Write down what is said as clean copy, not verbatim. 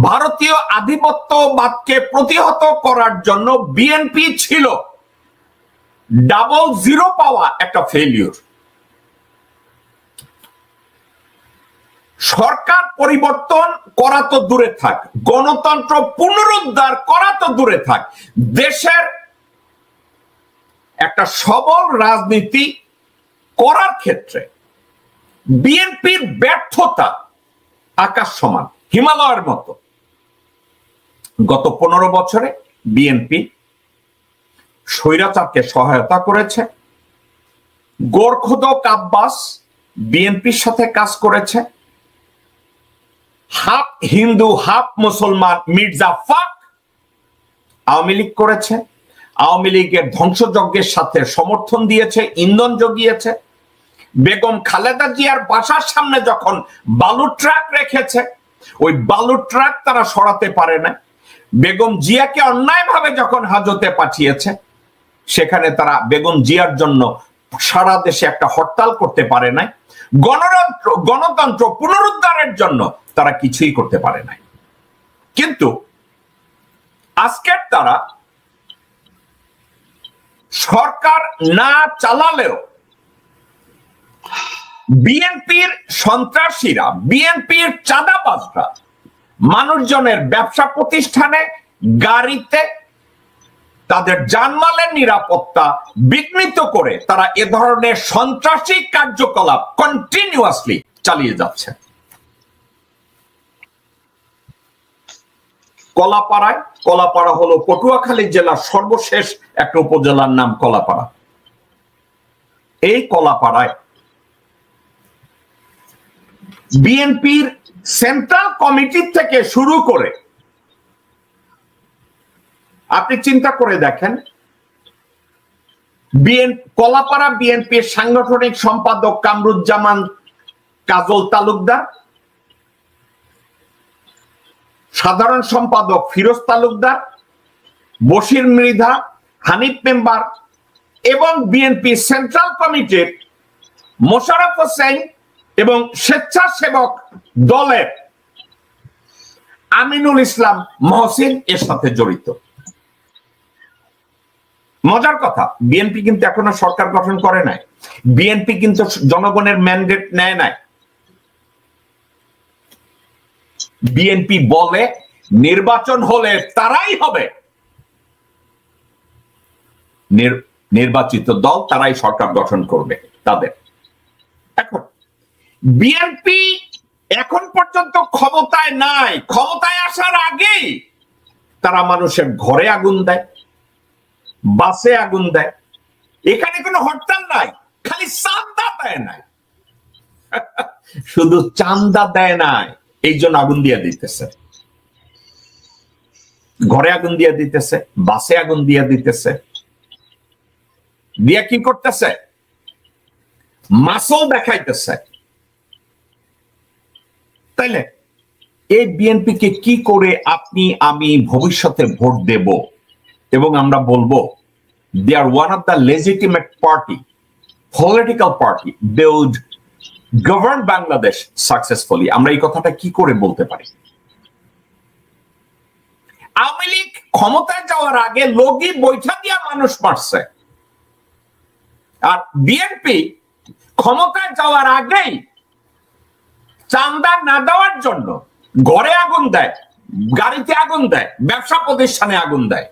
ভারতীয় আধিপত্যবাদকে প্রতিহত করার জন্য বিএনপি ছিল ডাবল জিরো পাওয়া একটা ফেলিউর। সরকার পরিবর্তন করা তো দূরে থাক, গণতন্ত্র পুনরুদ্ধার করা তো দূরে থাক, দেশের একটা সবল রাজনীতি করার ক্ষেত্রে বিএনপির ব্যর্থতা আকাশ সমান, হিমালয়ের মতো। গত 15 বছরে বিএনপি স্বৈরাচারকে সহায়তা করেছে। গোরখোদক আব্বাস বিএনপির সাথে কাজ করেছে। হাফ হিন্দু হাফ মুসলমান মির্জা ফাক আওয়ামী লীগ করেছে। আওয়ামী লীগের ধ্বংসযজ্ঞের সাথে সমর্থন দিয়েছে, ইন্ধন জুগিয়েছে। বেগম খালেদা জিয়ার বাসার সামনে যখন বালু ট্রাক রেখেছে, ওই বালু ট্রাক তারা সরাতে পারে না। বেগম জিয়াকে অন্যায়ভাবে যখন হাজতে পাঠিয়েছে, সেখানে তারা বেগম জিয়ার জন্য সারা দেশে একটা হরতাল করতে পারে নাই। গণতন্ত্র পুনরুদ্ধারের জন্য তারা কিছুই করতে পারে নাই। কিন্তু আজকের তারা সরকার না চালালেও বিএনপির সন্ত্রাসীরা, বিএনপির চাঁদাবাজরা মানুষজনের ব্যবসা প্রতিষ্ঠানে, গাড়িতে তাদের জানমালের নিরাপত্তা বিঘ্নিত করে তারা এ ধরনের সন্ত্রাসী কার্যকলাপ কন্টিনিউয়াসলি চালিয়ে যাচ্ছে। কলাপাড়া হলো পটুয়াখালী জেলার সর্বশেষ একটা উপজেলার নাম কলাপাড়া। এই কলাপাড়ায় বিএনপির সেন্ট্রাল কমিটি থেকে শুরু করে আপনি চিন্তা করে দেখেন, কলাপাড়া বিএনপির সাংগঠনিক সম্পাদক কামরুজ্জামান কাজল তালুকদার, সাধারণ সম্পাদক ফিরোজ তালুকদার, বশির মৃধা, হানিফ মেম্বার এবং বিএনপি সেন্ট্রাল কমিটির মোশাররফ হোসেন এবং স্বেচ্ছাসেবক দলের আমিনুল ইসলাম মহসিন এর সাথে জড়িত। মজার কথা, বিএনপি কিন্তু এখনো সরকার গঠন করে নাই। বিএনপি কিন্তু জনগণের ম্যান্ডেট নেয় নাই। বিএনপি বলে নির্বাচন হলে তারাই হবে নির্বাচিত দল, তারাই সরকার গঠন করবে তাদের। এখন বিএনপি এখন পর্যন্ত ক্ষমতায় নাই। ক্ষমতায় আসার আগেই তারা মানুষের ঘরে আগুন দেয়, বাসে আগুন দেয়। এখানে কোনো হরতাল নাই, খালি চাঁদা দেয় নাই। শুধু চাঁদা দেয় নাই, এই জন্য আগুন দিয়ে দিতেছে। ঘরে আগুন দিয়ে দিতেছে, বাসে আগুন দিয়ে দিতেছে। দিয়ে কি করতেছে? মাসল দেখাইতেছে। তাইলে এই বিএনপিকে কি করে আপনি আমি ভবিষ্যতে ভোট দেব এবং আমরা বলবো they are one of the legitimate party, political party, they would govern Bangladesh successfully? আমরা এই কথাটা কি করে বলতে পারি? আওয়ামী লীগ ক্ষমতায় যাওয়ার আগে লগি বৈঠা দিয়া মানুষ মারছে, আর বিএনপি ক্ষমতায় যাওয়ার আগেই চাঁদা না দেওয়ার জন্য ঘরে আগুন দেয়, গাড়িতে আগুন দেয়, ব্যবসা প্রতিষ্ঠানে আগুন দেয়।